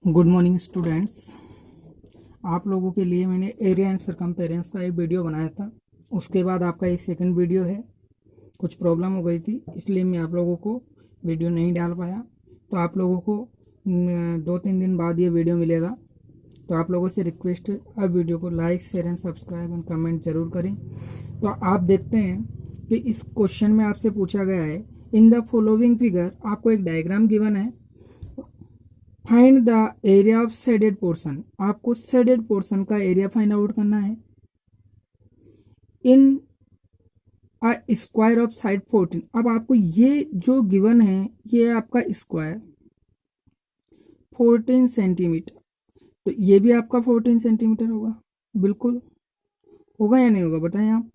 Good morning students. आप लोगों के लिए मैंने एरिया एंड सरकमफेरेंस का एक वीडियो बनाया था। उसके बाद आपका ये सेकंड वीडियो है। कुछ प्रॉब्लम हो गई थी इसलिए मैं आप लोगों को वीडियो नहीं डाल पाया। तो आप लोगों को 2-3 दिन बाद ये वीडियो मिलेगा। तो आप लोगों से रिक्वेस्ट है, अब वीडियो को like share and subscribe and comment जरूर करें। तो आप देखते हैं कि इस क्वेश्चन में आपसे पूछा गया है, इन द फॉलोइंग फिगर आपको एक डायग्राम गिवन है, find the area of shaded portion. आपको शेडेड पोर्शन का एरिया फाइंड आउट करना है इन अ स्क्वायर ऑफ साइड 14। अब आपको ये जो गिवन है ये आपका स्क्वायर 14 सेंटीमीटर, तो ये भी आपका 14 सेंटीमीटर होगा। बिल्कुल होगा या नहीं होगा बताएं आप।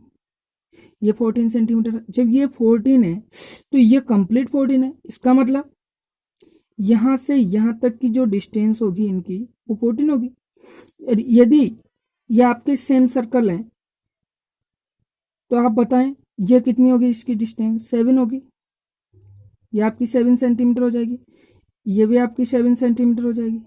ये 14 सेंटीमीटर, जब ये 14 है तो ये कंप्लीट 14 है। इसका मतलब यहां से यहां तक की जो डिस्टेंस होगी इनकी वो 14 होगी। यदि ये आपके सेम सर्कल हैं तो आप बताएं ये कितनी होगी, इसकी डिस्टेंस 7 होगी। ये आपकी 7 सेंटीमीटर हो जाएगी, ये भी आपकी 7 सेंटीमीटर हो जाएगी।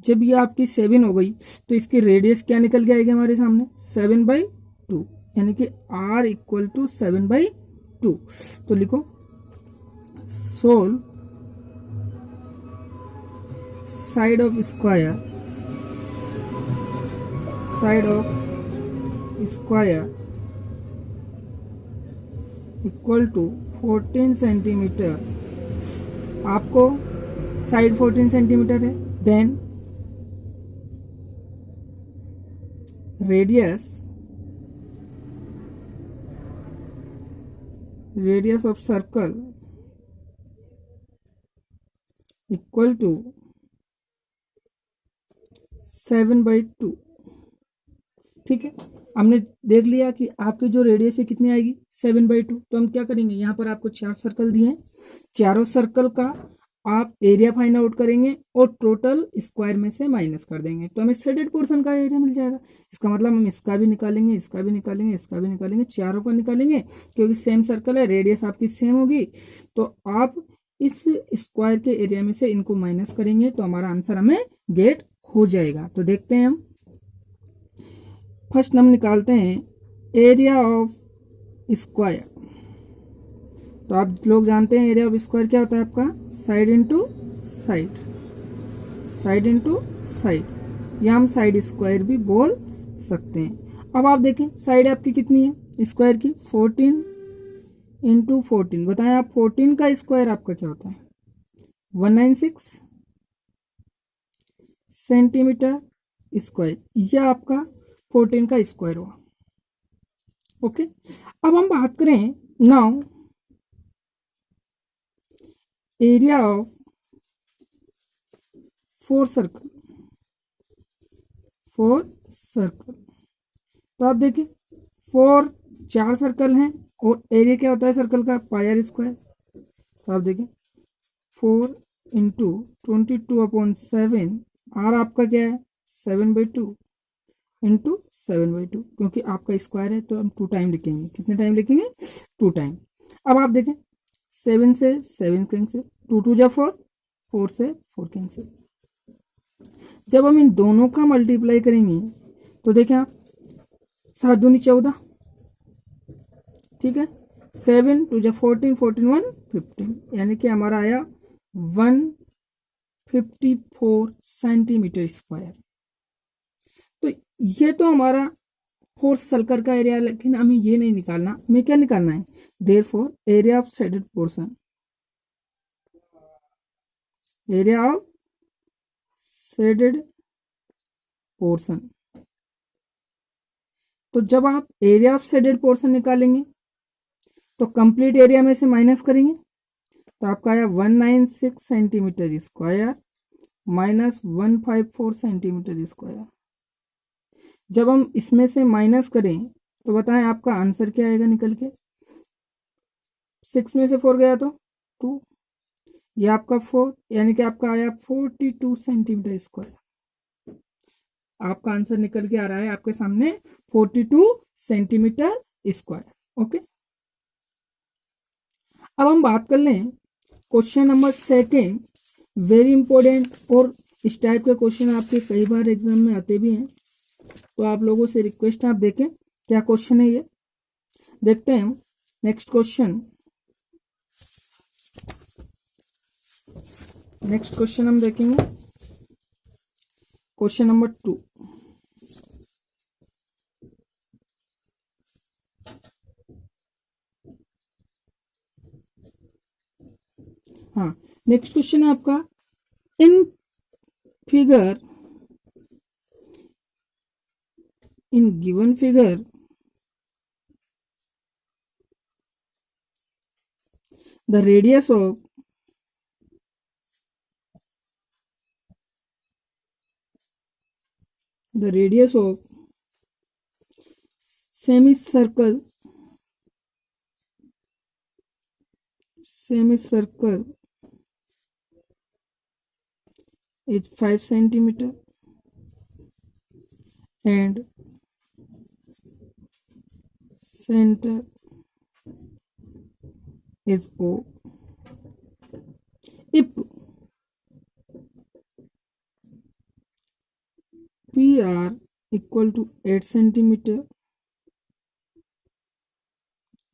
जब ये आपकी 7 हो गई तो इसकी रेडियस क्या निकल के आएगी हमारे सामने, 7/2, यानी कि r इक्वल टू 7/2। तो लिखो solve side of square equal to 14 centimetre. आपको साइड 14 सेंटीमीटर है, then radius of circle equal to 7/2। ठीक है, हमने देख लिया कि आपकी जो रेडियस है कितनी आएगी 7/2। तो हम क्या करेंगे, यहाँ पर आपको 4 सर्कल दिए हैं, चारों सर्कल का आप एरिया फाइंड आउट करेंगे और टोटल स्क्वायर में से माइनस कर देंगे तो हमें शेडेड पोर्शन का एरिया मिल जाएगा। इसका मतलब हम इसका भी निकालेंगे, इसका भी निकालेंगे, इसका भी निकालेंगे, चारों का निकालेंगे क्योंकि सेम सर्कल है, रेडियस आपकी सेम होगी। तो आप इस स्क्वायर के एरिया में से इनको माइनस करेंगे तो हमारा आंसर हमें गेट हो जाएगा। तो देखते हैं हम फर्स्ट हम निकालते हैं एरिया ऑफ स्क्वायर। तो आप लोग जानते हैं एरिया ऑफ स्क्वायर क्या होता है आपका, साइड इंटू साइड, या हम साइड स्क्वायर भी बोल सकते हैं। अब आप देखें साइड आपकी कितनी है स्क्वायर की, 14 इंटू 14। बताएं आप 14 का स्क्वायर आपका क्या होता है, 196 सेंटीमीटर स्क्वायर। यह आपका 14 का स्क्वायर हुआ। ओके, अब हम बात करें नाउ एरिया ऑफ 4 सर्कल। तो आप देखिए 4 सर्कल हैं और एरिया क्या होता है सर्कल का, पाई स्क्वायर। तो आप देखिए 4 इंटू 22/7, आर आपका क्या है 7/2 इंटू 7/2, क्योंकि आपका स्क्वायर है तो हम 2 टाइम लिखेंगे। कितने टाइम लिखेंगे, 2 टाइम। अब आप देखें 7 से 7 कैंसिल, 2 जा 4, 4 से 4 कैंसिल। जब हम इन दोनों का मल्टीप्लाई करेंगे तो देखें आप 7 दूनी 14, ठीक है, 7 2 जा 14, 14 1 15, यानी कि हमारा आया 154 सेंटीमीटर स्क्वायर। तो ये तो हमारा 4 सर्कल का एरिया, लेकिन हमें ये नहीं निकालना, हमें क्या निकालना है, therefore area of shaded portion. तो जब आप एरिया ऑफ शेडेड पोर्शन निकालेंगे तो कंप्लीट एरिया में से माइनस करेंगे तो आपका आया 196 centimetre square minus 154 centimetre square. जब हम इसमें से माइनस करें तो बताएं आपका आंसर क्या आएगा निकल के, 6 में से 4 गया तो 2, ये आपका 4, यानी कि आपका आया 42 सेंटीमीटर स्क्वायर। आपका आंसर निकल के आ रहा है आपके सामने 42 सेंटीमीटर स्क्वायर। ओके, अब हम बात कर लें क्वेश्चन नंबर 2, वेरी इंपॉर्टेंट और इस टाइप के क्वेश्चन आपके कई बार एग्जाम में आते भी हैं, तो आप लोगों से रिक्वेस्ट है आप देखें क्या क्वेश्चन है ये। देखते हैं नेक्स्ट क्वेश्चन। नेक्स्ट क्वेश्चन हम देखेंगे क्वेश्चन नंबर 2। हाँ, नेक्स्ट क्वेश्चन है आपका, in figure, in given figure the radius of semicircle is 5 centimeter and center is O. If PR equal to 8 centimeter,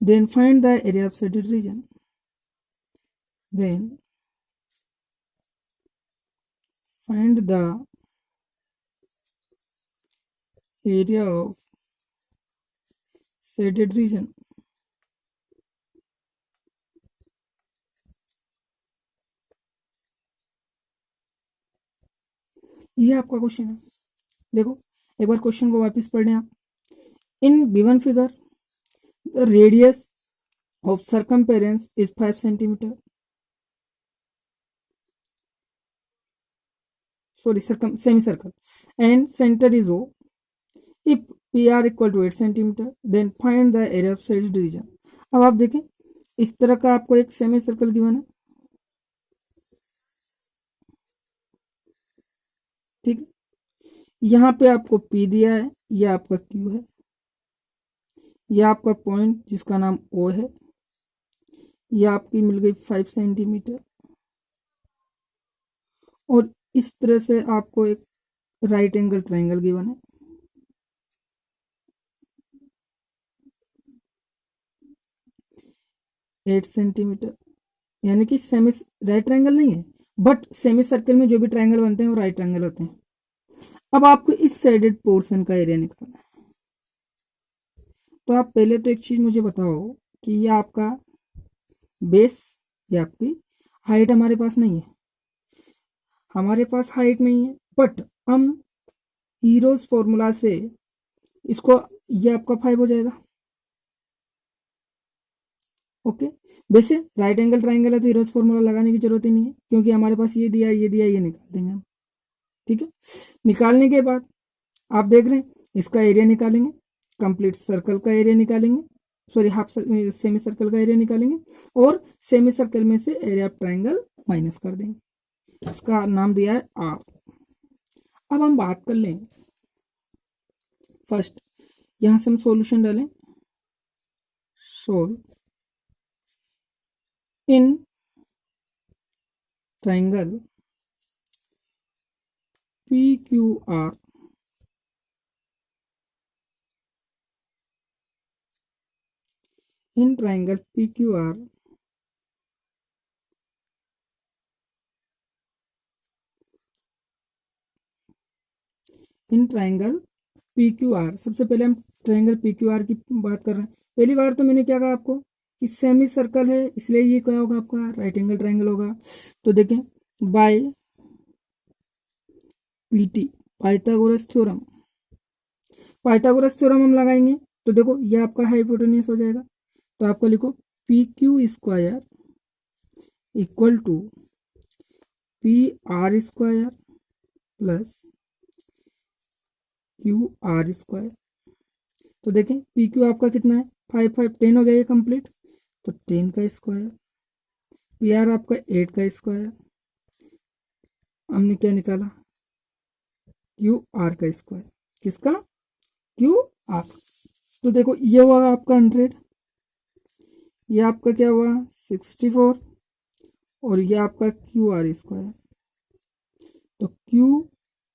then find the area of shaded region. Then find the area of shaded region. ये आपका question है। देखो एक बार question को वापस पढ़ लें आप। In given figure the radius of circumference is 5 centimetre, sorry semi circle, and centre is O. If PR equal to 8 centimetre then find the area of shaded region. अब आप देखें इस तरह का आपको एक सेमी सर्कल गिवन है, ठीक है। यहाँ पे आपको P दिया है, यह आपका Q है, यह आपका पॉइंट जिसका नाम O है, यह आपकी मिल गई 5 सेंटीमीटर, और इस तरह से आपको एक राइट एंगल ट्रायंगल गिवन है। एट सेंटीमीटर, यानी कि सेमी राइट ट्रायंगल नहीं है, बट सेमी सर्कल में जो भी ट्रायंगल बनते हैं वो राइट ट्रायंगल होते हैं। अब आपको इस साइडेड पोर्शन का एरिया निकालना है। तो आप पहले तो एक चीज मुझे बताओ कि ये आपका बेस या आपकी हाइट हमारे पास नहीं है, हमारे पास हाइट नहीं है, बट हम हीरोज फॉर्मूला से इसको, ये आपका 5 हो जाएगा। ओके, वैसे राइट एंगल ट्राइंगल है तो हीरोज फॉर्मूला लगाने की जरूरत ही नहीं है, क्योंकि हमारे पास ये दिया ये दिया, ये निकाल देंगे हम, ठीक है। निकालने के बाद आप देख रहे हैं इसका एरिया निकालेंगे, कंप्लीट सर्कल का एरिया निकालेंगे, सॉरी हाफ सेमी सर्कल का एरिया निकालेंगे, और सेमी सर्कल में से एरिया ऑफ ट्राइंगल माइनस कर देंगे। इसका नाम दिया है R। अब हम बात कर लें, फर्स्ट यहां से हम सॉल्यूशन डालें, solve in triangle PQR in triangle PQR in triangle PQR। सबसे पहले हम ट्राइंगल PQR की बात कर रहे हैं। पहली बार तो मैंने क्या कहा आपको कि सेमी सर्कल है, इसलिए ये क्या होगा आपका राइट एंगल ट्राइंगल होगा। तो देखें by PT Pythagoras theorem, Pythagoras theorem हम लगाएंगे तो देखो ये आपका हाइपोटेन्यूस हो जाएगा। तो आपका लिखो PQ square equal to PR square plus QR square. तो देखें PQ आपका कितना है 5 5 10 हो गया ये कंप्लीट, तो 10 का स्क्वायर, PR आपका 8 का स्क्वायर, हमने क्या निकाला QR का स्क्वायर, किसका QR। तो देखो ये हुआ आपका 100, ये आपका क्या हुआ 64, और ये आपका QR स्क्वायर, तो Q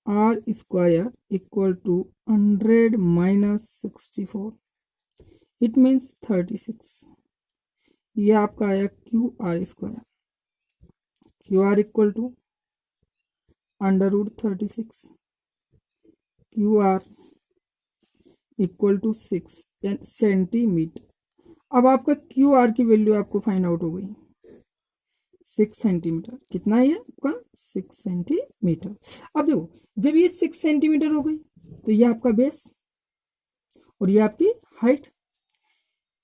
R square equal to 100 minus 64, it means 36। ये आपका आया Q R square. Q R equal to √36, Q R equal to 6 centimetre. अब आपका क्यू आर की वैल्यू आपको फाइंड आउट हो गई 6 सेंटीमीटर। कितना है ये आपका 6 सेंटीमीटर। अब देखो जब ये 6 सेंटीमीटर हो गई तो ये आपका बेस और ये आपकी हाइट,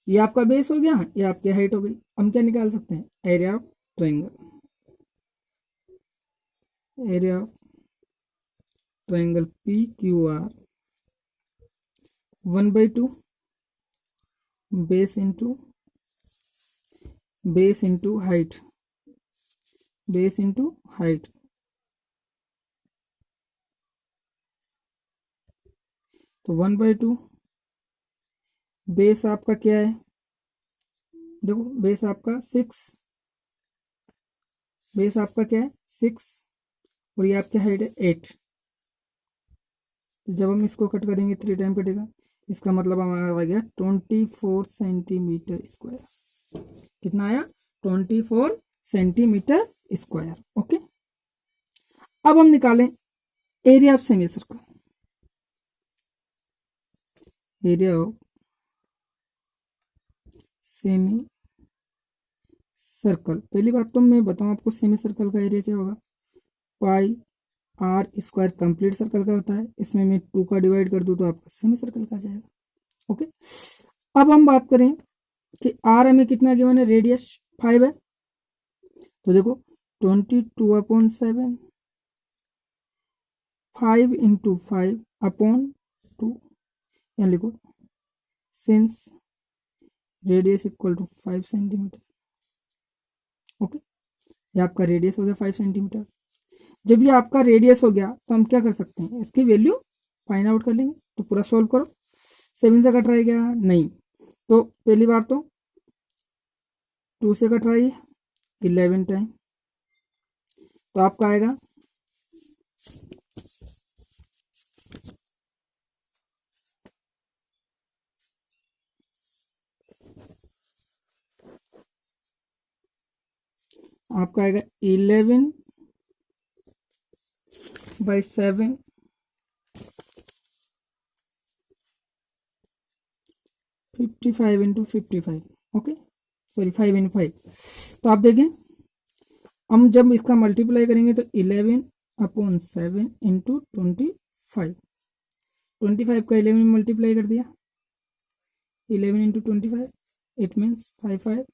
ये आपका बेस हो गया, ये आपकी हाइट हो गई। हम क्या निकाल सकते हैं, area of triangle. Area of triangle P Q R 1/2 base into height, base into height. तो 1/2 बेस आपका क्या है, देखो बेस आपका 6, बेस आपका क्या है 6 और ये आपकी हाइट है 8। तो जब हम इसको कट करेंगे 3 टाइम कटेगा, इसका मतलब हमारा आ गया 24 सेंटीमीटर स्क्वायर। कितना आया 24 सेंटीमीटर स्क्वायर। ओके, अब हम निकालें area of semi circle. Area of semi circle, पहली बात तो मैं बताऊं आपको सेमी सर्कल का एरिया क्या होगा, पाई आर स्क्वायर कंप्लीट सर्कल का होता है, इसमें मैं 2 का डिवाइड कर दूं तो आपका सेमी सर्कल का आ जाएगा। ओके, अब हम बात करें कि आर हमें कितना गिवन है, रेडियस 5 है। तो देखो 22/7, 5 × 5/2, यहाँ लिखो since radius equal to 5 centimetre. Okay, ये आपका रेडियस हो गया 5 सेंटीमीटर। जब ये आपका रेडियस हो गया तो हम क्या कर सकते हैं, इसकी वैल्यू फाइंड आउट कर लेंगे। तो पूरा सॉल्व करो, 7 से कट रहा है क्या, नहीं। तो पहली बार तो 2 से कट रहा है 11 टाइम, तो आपका आएगा आपका आएगा 11/7 55 × 55। Okay, sorry 5 × 5। तो आप देखें हम जब इसका मल्टीप्लाई करेंगे तो 11/7 × 25, 25 का 11 में मल्टीप्लाई कर दिया, 11 × 25 इट मीन्स 55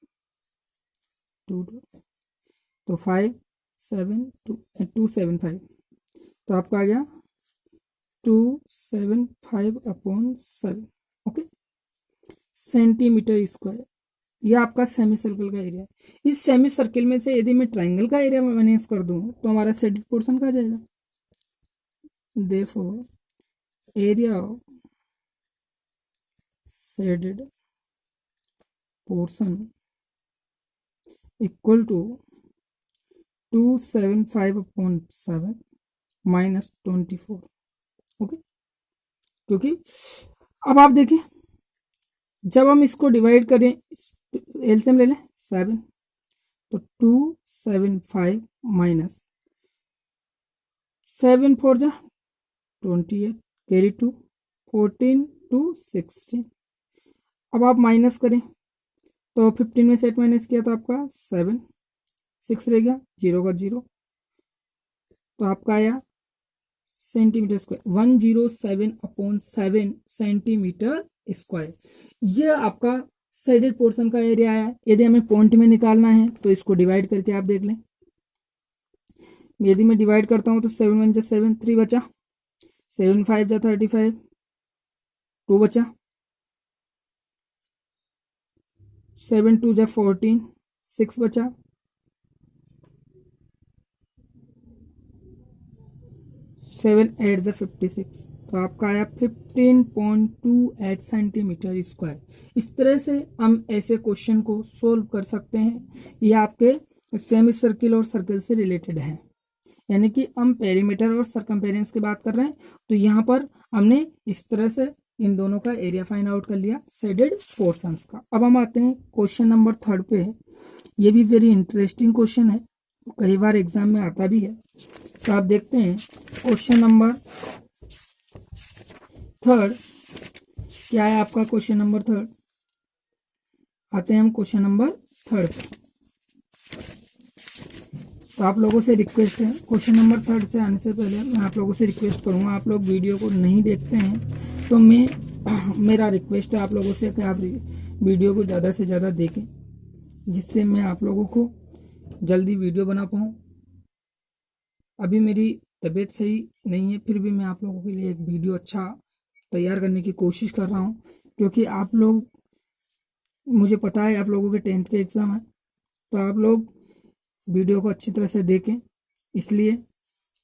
2 तो 275। तो आपका आ गया 275/7। Okay, centimetre square. यह आपका सेमी सर्कल का एरिया है। इस सेमी सर्कल में से यदि मैं ट्रायंगल का एरिया माइनस कर दूं तो हमारा शेडेड पोर्शन का जाएगा। Therefore area of shaded portion equal to 275/7 minus 24। Okay, क्योंकि अब आप देखें जब हम इसको डिवाइड करें, एलसीएम ले लें 7, तो 275 माइनस 7 4 जा 28 कैरी 2 14 to 16। अब आप माइनस करें तो 15 में से 8 माइनस किया तो आपका 7, 6 रह गया, 0 का 0, तो आपका आया सेंटीमीटर स्क्वायर 107/7 सेंटीमीटर स्क्वायर। यह आपका साइडेड पोर्शन का एरिया आया। यदि हमें पॉइंट में निकालना है तो इसको डिवाइड करके आप देख लें। यदि मैं डिवाइड करता हूं तो 7 1 जा 7, 3 बचा, 7 5 जा 35, 2 बचा, 7 2 जा 14, 6 बचा, 7 8 जा 56। तो आपका आया 15.28 सेंटीमीटर स्क्वायर। इस तरह से हम ऐसे क्वेश्चन को सोल्व कर सकते हैं। ये आपके सेमी सर्किल और सर्कल से रिलेटेड है। यानी कि हम पेरीमीटर और सरकमफेरेंस की बात कर रहे हैं। तो यहाँ पर हमने इस तरह से इन दोनों का एरिया फाइंड आउट कर लिया शेडेड पोर्शंस का। अब हम आते हैं क्वेश्चन नंबर 3 पे। ये भी वेरी इंटरेस्टिंग क्वेश्चन है, कई बार एग्जाम में आता भी है। तो आप देखते हैं क्वेश्चन नंबर 3 क्या है आपका। क्वेश्चन नंबर 3 आते हैं हम क्वेश्चन नंबर 3 पे। तो आप लोगों से रिक्वेस्ट है, क्वेश्चन नंबर 3 से आने से पहले मैं आप लोगों से रिक्वेस्ट करूंगा, आप लोग वीडियो को नहीं देखते हैं तो मेरा रिक्वेस्ट है आप लोगों से कि आप वीडियो को ज़्यादा से ज़्यादा देखें, जिससे मैं आप लोगों को जल्दी वीडियो बना पाऊँ। अभी मेरी तबीयत सही नहीं है, फिर भी मैं आप लोगों के लिए एक वीडियो अच्छा तैयार करने की कोशिश कर रहा हूँ, क्योंकि आप लोग, मुझे पता है आप लोगों के 10th के एग्ज़ाम है, तो आप लोग वीडियो को अच्छी तरह से देखें, इसलिए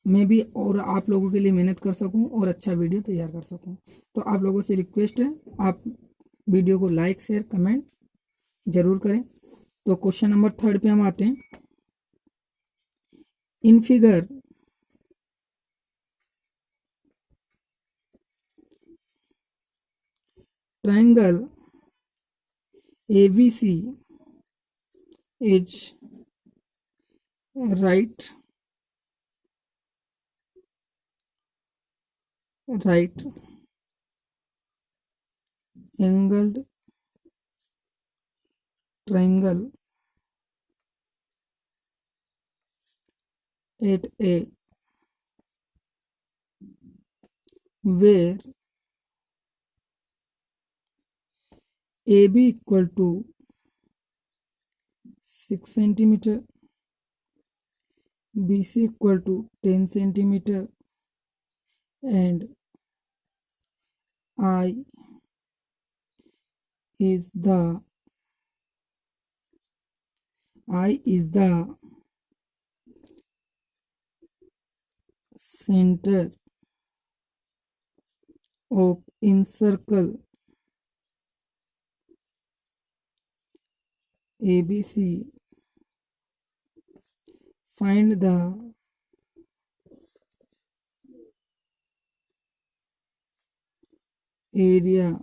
मैं भी और आप लोगों के लिए मेहनत कर सकूं और अच्छा वीडियो तैयार कर सकूं। तो आप लोगों से रिक्वेस्ट है आप वीडियो को लाइक शेयर कमेंट ज़रूर करें। तो क्वेश्चन नंबर 3 पे हम आते हैं। In figure triangle ABC is right angled triangle at A where AB equal to 6 centimeter, BC equal to 10 centimeter and I is the center of encircle ABC. Find the area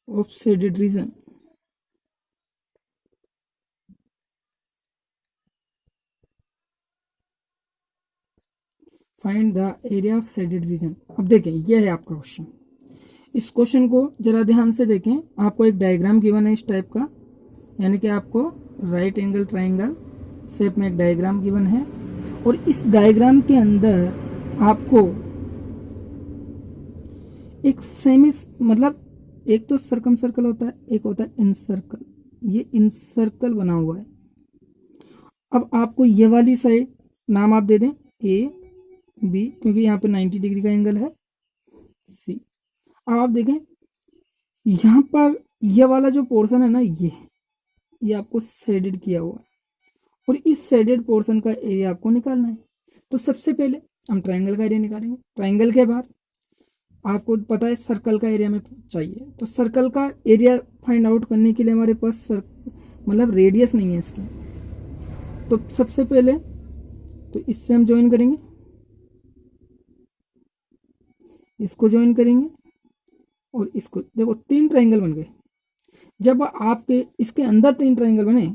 of shaded region. Find the area of shaded region. अब देखें यह है आपका question. इस question को जरा ध्यान से देखें। आपको एक डायग्राम गिवन है इस टाइप का, यानी कि आपको राइट एंगल ट्रायंगल शेप में एक डायग्राम गिवन है, और इस डायग्राम के अंदर आपको एक सेमी, मतलब एक तो सर्कम सर्कल होता है, एक होता है इनसर्कल। ये इनसर्कल बना हुआ है। अब आपको ये वाली साइड नाम आप दे दें ए बी, क्योंकि यहाँ पे 90 डिग्री का एंगल है, सी। अब आप देखें यहाँ पर ये वाला जो पोर्शन है ना, ये आपको शेडेड किया हुआ है, और इस शेडेड पोर्शन का एरिया आपको निकालना है। तो सबसे पहले हम ट्रायंगल का एरिया निकालेंगे। ट्रायंगल के बाद आपको पता है सर्कल का एरिया में चाहिए, तो सर्कल का एरिया फाइंड आउट करने के लिए हमारे पास मतलब रेडियस नहीं है इसके। तो सबसे पहले तो इससे हम ज्वाइन करेंगे, इसको ज्वाइन करेंगे और इसको। देखो 3 ट्रायंगल बन गए। जब आपके इसके अंदर 3 ट्रायंगल बने,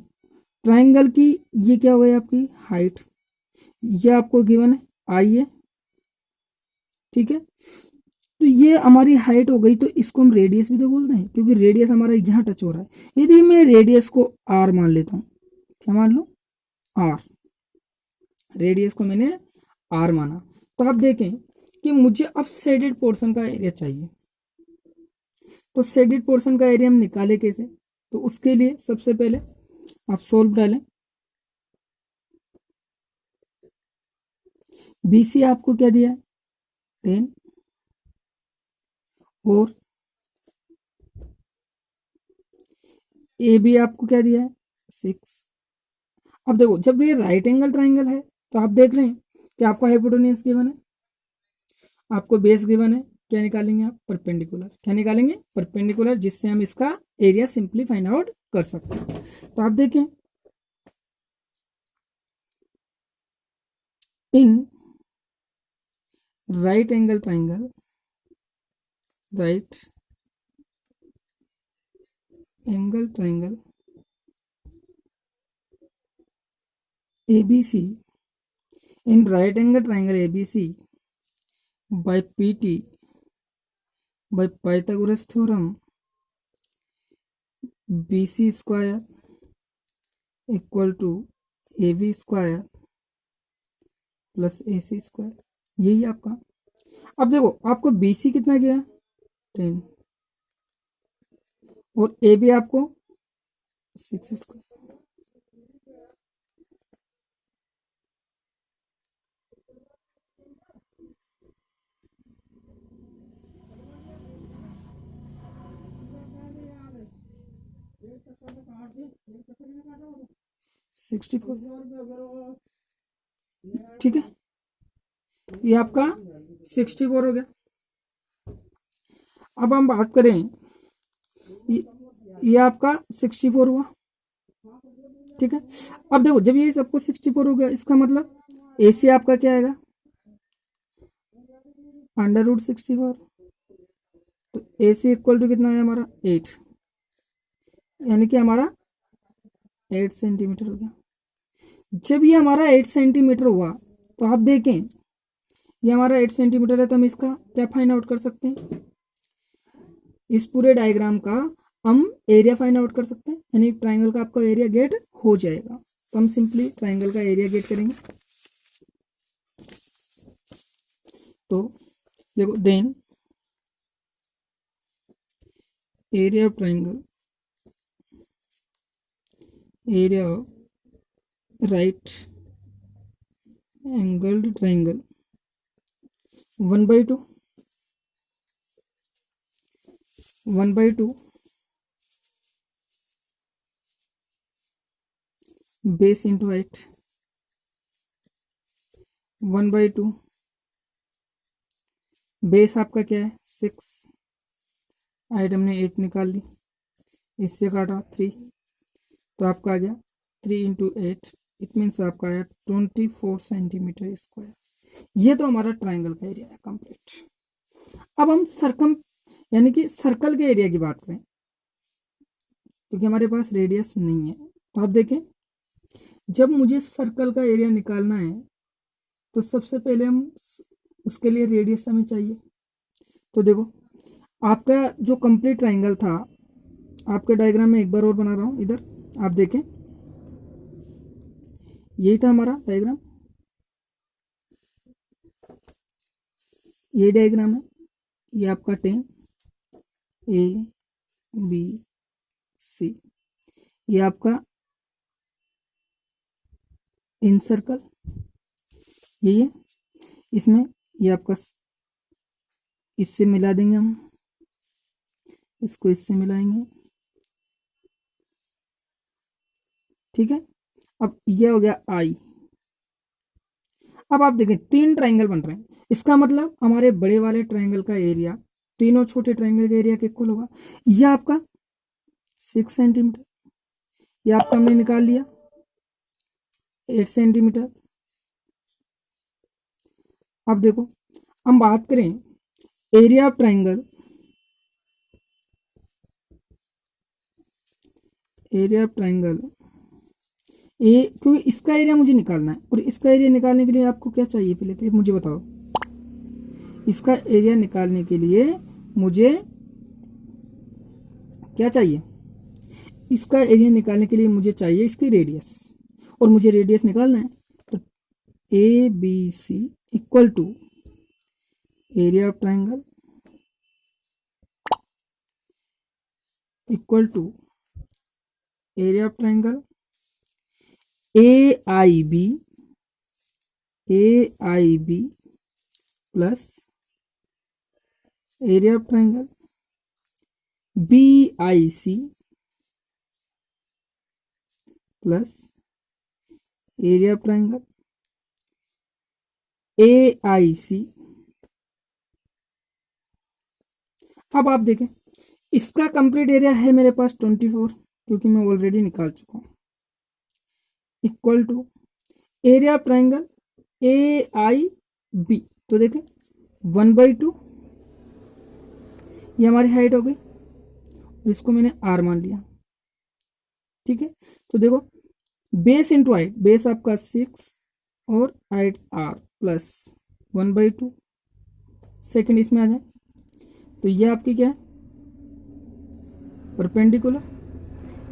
ट्रायंगल की ये क्या हो गई आपकी हाइट, ये आपको गिवन है आई है, ठीक है। तो ये हमारी हाइट हो गई, तो इसको हम रेडियस भी तो बोलते हैं, क्योंकि रेडियस हमारा यहाँ टच हो रहा है। यदि मैं रेडियस को आर मान लेता हूँ, क्या मान लो आर, रेडियस को मैंने आर माना, तो आप देखें कि मुझे अब शेडेड पोर्शन का एरिया चाहिए। तो शेडेड पोर्शन का एरिया हम निकाले कैसे, तो उसके लिए सबसे पहले आप सोल्व डालें। BC आपको क्या दिया है 10, और AB आपको क्या दिया है 6। अब देखो जब ये राइट एंगल ट्राइंगल है, तो आप देख रहे हैं कि आपको हाइपोटेन्यूज गिवन है, आपको बेस गिवन है, क्या निकालेंगे आप परपेंडिकुलर। क्या निकालेंगे परपेंडिकुलर, जिससे हम इसका एरिया सिंपली फाइंड आउट कर सकते हैं। तो आप देखें in right angle triangle, right angle triangle ABC, in right angle triangle ABC by PT by Pythagoras theorem, BC square equal to AB square plus AC square, यही आपका। अब देखो आपको BC कितना गया 10 और AB आपको 6 स्क्वायर। सिक्सटी फोर, ठीक है, ये आपका 64 हो गया। अब हम बात करें, ये आपका 64 हुआ, ठीक है। अब देखो जब ये सबको 64 हो गया, इसका मतलब AC आपका क्या आएगा √64, तो AC इक्वल टू कितना है हमारा 8, यानी कि हमारा 8 सेंटीमीटर हो गया। जब ये हमारा 8 सेंटीमीटर हुआ तो आप देखें ये हमारा 8 सेंटीमीटर है, तो हम इसका क्या फाइंड आउट कर सकते हैं, इस पूरे डायग्राम का हम एरिया फाइंड आउट कर सकते हैं, यानी ट्राइंगल का आपका एरिया गेट हो जाएगा। तो हम सिंपली ट्राइंगल का एरिया गेट करेंगे। तो देखो then area of triangle, area of right angled triangle 1/2 base into height 1/2 base आपका क्या है 6, हाइट हमने 8 निकाल ली, इससे काटा 3, तो आपका आ गया 3 इंटू 8, इट मीन्स आपका आया 24 सेंटीमीटर स्क्वायर। ये तो हमारा ट्राइंगल का एरिया है कंप्लीट। अब हम सर्कम यानी कि सर्कल के एरिया की बात करें, क्योंकि हमारे पास रेडियस नहीं है, तो आप देखें जब मुझे सर्कल का एरिया निकालना है तो सबसे पहले हम उसके लिए रेडियस हमें चाहिए। तो देखो आपका जो कंप्लीट ट्राइंगल था, आपके डायग्राम में एक बार और बना रहा हूं, इधर आप देखें यही था हमारा डायग्राम, ये डायग्राम है, ये आपका 10 ABC, ये आपका इन सर्कल यही है, इसमें ये आपका इससे मिला देंगे हम, इसको इससे मिलाएंगे, ठीक है। अब ये हो गया I। अब आप देखें 3 ट्राइंगल बन रहे हैं, इसका मतलब हमारे बड़े वाले ट्राइंगल का एरिया तीनों छोटे ट्राइंगल के एरिया के इक्वल होगा। यह आपका 6 सेंटीमीटर, यह आपका हमने निकाल लिया 8 सेंटीमीटर। अब देखो हम बात करें area of triangle, area of triangle ए, क्योंकि इसका एरिया मुझे निकालना है, और इसका एरिया निकालने के लिए आपको क्या चाहिए पहले तो मुझे बताओ। इसका एरिया निकालने के लिए मुझे क्या चाहिए, इसका एरिया निकालने के लिए मुझे चाहिए इसकी रेडियस, और मुझे रेडियस निकालना है। तो ABC equal to area of triangle equal to area of triangle AIB plus area of triangle BIC plus area of triangle AIC। अब आप देखें इसका कंप्लीट एरिया है मेरे पास 24, क्योंकि मैं ऑलरेडी निकाल चुका हूं, equal to area of triangle A I B, तो देखें 1/2 ये हमारी हाइट हो गई और इसको मैंने आर मान लिया। ठीक है, तो देखो बेस इंटू हाइट, बेस आपका 6 और हाइट आर प्लस 1/2 सेकेंड इसमें आ जाए, तो ये आपकी क्या है परपेंडिकुलर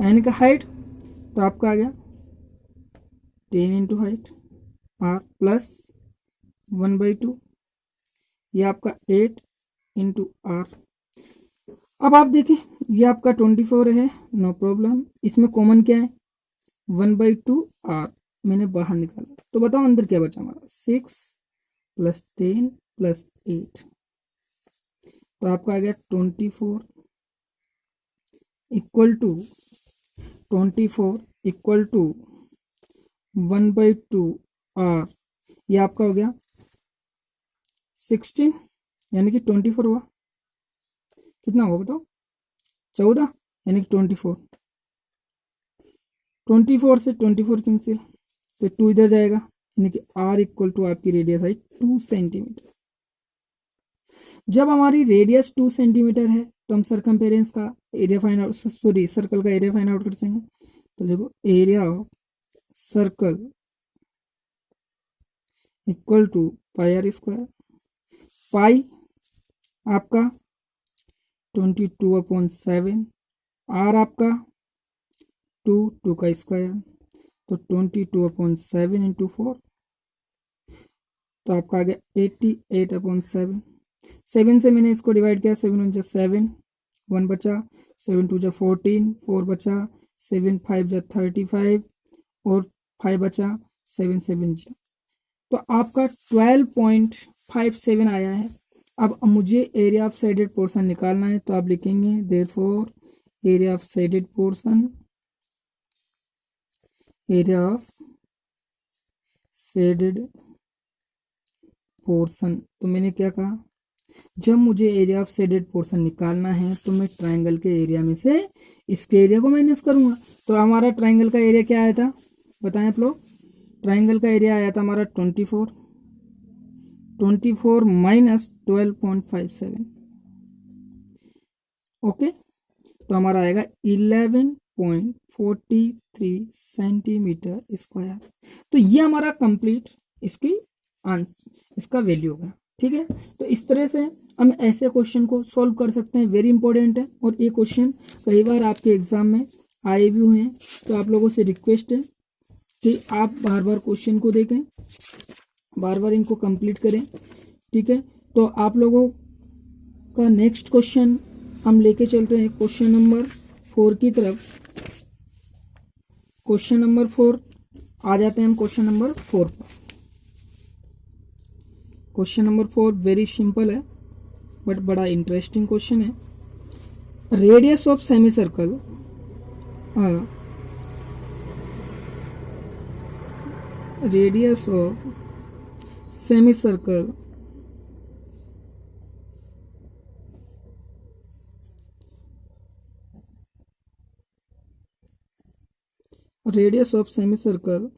एन का हाइट, तो आपका आ गया 10 इंटू हाइट आर प्लस 1/2, ये आपका 8 इंटू आर। अब आप देखें ये आपका 24 है, नो प्रॉब्लम, इसमें कॉमन क्या है 1/2 आर मैंने बाहर निकाला, तो बताओ अंदर क्या बचा हमारा 6 प्लस 10 प्लस 8, तो आपका आ गया 24 इक्वल टू 1/2 आर, ये आपका हो गया 16, यानी कि 24 हुआ, कितना हुआ बताओ 14, यानी कि 24 से 24 कैंसिल, तो 2 इधर जाएगा, यानी कि आर इक्वल टू आपकी रेडियस है 2 सेंटीमीटर। जब हमारी रेडियस 2 सेंटीमीटर है तो हम सरकमफेरेंस का area find out, sorry circle का एरिया फाइंड आउट कर सकेंगे। तो देखो area of circle equal to pi r square, pi आपका 22/7, आर आपका 2 का स्क्वायर, तो 22/7 इंटू 4, तो आपका आ गया 88/7। 7 से मैंने इसको डिवाइड किया, 7 1 7, 1 बचा, 7 2 14, 4 बचा, 7 5 35 और 5 बचा, 7 7 तो आपका 12.57 आया है। अब मुझे एरिया ऑफ शेडेड पोर्शन निकालना है, तो आप लिखेंगे therefore area of shaded portion, area of shaded portion, तो मैंने क्या कहा जब मुझे एरिया ऑफ शेडेड पोर्शन निकालना है तो मैं ट्राइंगल के एरिया में से इसके एरिया को माइनस करूंगा। तो हमारा ट्राइंगल का एरिया क्या आया था बताएं आप लोग, ट्राइंगल का एरिया आया था हमारा 24 माइनस 12.57, ओके, तो हमारा आएगा 11.43 सेंटीमीटर स्क्वायर। तो ये हमारा कंप्लीट इसका वैल्यू होगा। ठीक है, तो इस तरह से हम ऐसे क्वेश्चन को सॉल्व कर सकते हैं, वेरी इंपॉर्टेंट है। और ये क्वेश्चन कई बार आपके एग्जाम में आए भी हुए हैं, तो आप लोगों से रिक्वेस्ट है कि आप बार बार क्वेश्चन को देखें, बार बार इनको कंप्लीट करें। ठीक है, तो आप लोगों का नेक्स्ट क्वेश्चन हम लेके चलते हैं क्वेश्चन नंबर 4 की तरफ। क्वेश्चन नंबर 4 आ जाते हैं हम क्वेश्चन नंबर 4 पर। क्वेश्चन नंबर 4 वेरी सिंपल है बट बड़ा इंटरेस्टिंग क्वेश्चन है। Radius of semi circle, radius of semi circle radius of semicircle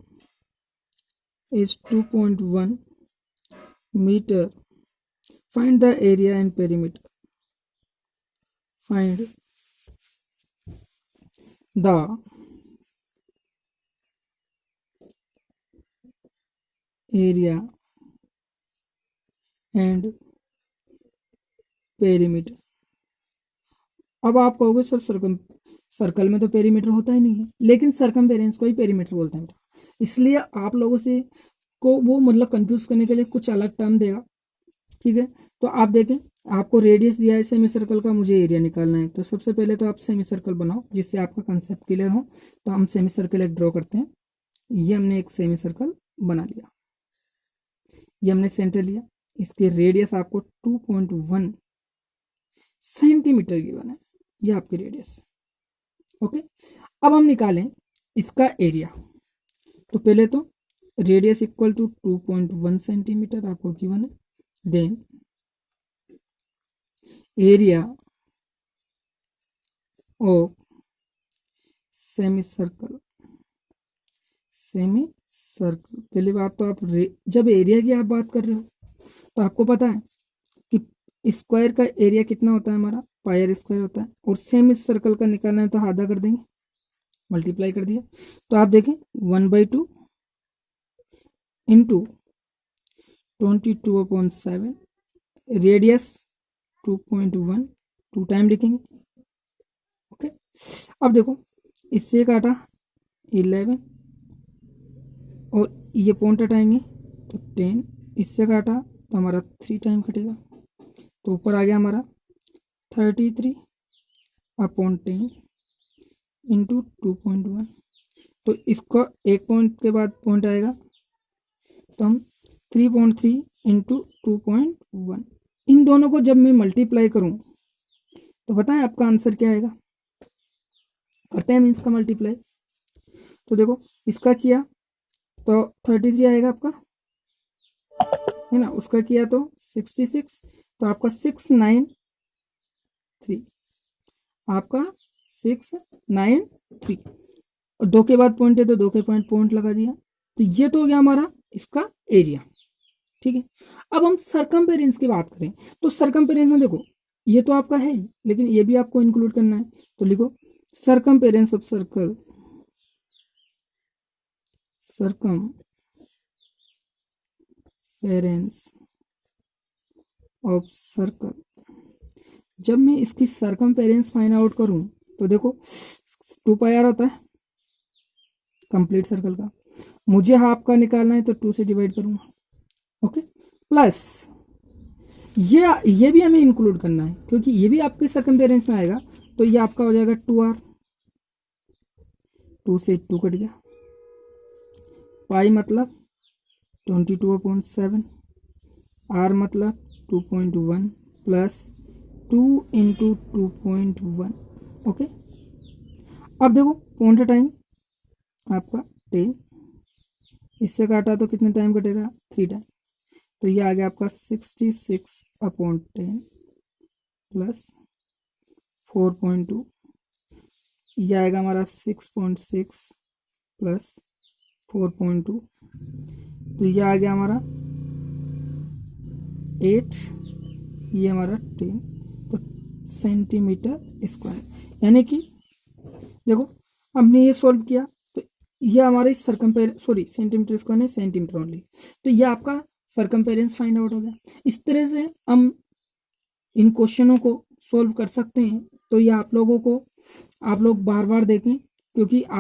is 2.1 meter. Find the area and perimeter. Find the area and perimeter. अब आप कहोगे sir circle में तो perimeter होता ही नहीं है, लेकिन सरकमफेरेंस को ही पेरीमीटर बोलते हैं, इसलिए आप लोगों से को वो मतलब कंफ्यूज करने के लिए कुछ अलग टर्म देगा। ठीक है, तो आप देखें आपको रेडियस दिया है सेमी सर्कल का, मुझे एरिया निकालना है। तो सबसे पहले तो आप सेमी सर्कल बनाओ जिससे आपका कंसेप्ट क्लियर हो। तो हम सेमी सर्कल एक ड्रॉ करते हैं। ये हमने एक सेमी सर्कल बना लिया, ये हमने सेंटर लिया, इसकी रेडियस आपको 2.1 सेंटीमीटर की बना है, ये आपकी रेडियस। ओके, अब हम निकालें इसका एरिया। तो पहले तो रेडियस इक्वल टू 2.1 सेंटीमीटर आपको गिवन है, then area of semi circle, semi circle. पहली बात तो आप जब एरिया की आप बात कर रहे हो तो आपको पता है कि स्क्वायर का एरिया कितना होता है, हमारा पाई स्क्वायर होता है, और सेमी सर्कल का निकालना है तो आधा कर देंगे, मल्टीप्लाई कर दिया। तो आप देखें 1/2 इंटू 22/7, रेडियस 2.1, 2 टाइम लिखेंगे। ओके, अब देखो इससे काटा 11 और ये पॉइंट हटाएंगे तो 10, इससे काटा तो हमारा 3 टाइम कटेगा, तो ऊपर आ गया हमारा 33/10 इंटू 2.1। तो इसको एक पॉइंट के बाद पॉइंट आएगा तो हम 3.3 इंटू 2.1, इन दोनों को जब मैं मल्टीप्लाई करूं तो बताएं आपका आंसर क्या आएगा। करते हैं मीन्स का मल्टीप्लाई। तो देखो इसका किया तो 33 आएगा आपका, है ना, उसका किया तो 66, तो आपका 693, आपका 693, और 2 के बाद पॉइंट है तो 2 के पॉइंट लगा दिया। तो ये तो हो गया हमारा इसका एरिया। ठीक है, अब हम सरकमफेरेंस की बात करें तो सरकमफेरेंस में देखो ये तो आपका है लेकिन ये भी आपको इंक्लूड करना है, तो लिखो circumference of circle, circumference of circle. जब मैं इसकी सरकमफेरेंस फाइंड आउट करूं तो देखो 2πr होता है कंप्लीट सर्कल का, मुझे हाफ का निकालना है तो 2 से डिवाइड करूंगा। ओके, प्लस ये भी हमें इंक्लूड करना है क्योंकि ये भी आपके सरकमफेरेंस में आएगा, तो ये आपका हो जाएगा 2r, 2 से 2 कट गया, पाई मतलब 22/7, r मतलब 2.1 प्लस 2 इंटू 2.1। ओके, अब देखो पॉइंट टाइम आपका 10, इससे काटा तो कितने टाइम कटेगा 3 टाइम, तो ये आ गया आपका 66/10 प्लस 4.2, ये आएगा हमारा 6.6 प्लस 4.2, तो ये आ गया हमारा 8, ये हमारा 10, तो सेंटीमीटर स्क्वायर। यानी कि देखो हमने ये सॉल्व किया तो ये हमारे सेंटीमीटर स्क्वायर नहीं, सेंटीमीटर ओनली, तो ये आपका सरकमफेरेंस फाइंड आउट हो गया। इस तरह से हम इन क्वेश्चनों को सॉल्व कर सकते हैं। तो ये आप लोग बार बार देखें क्योंकि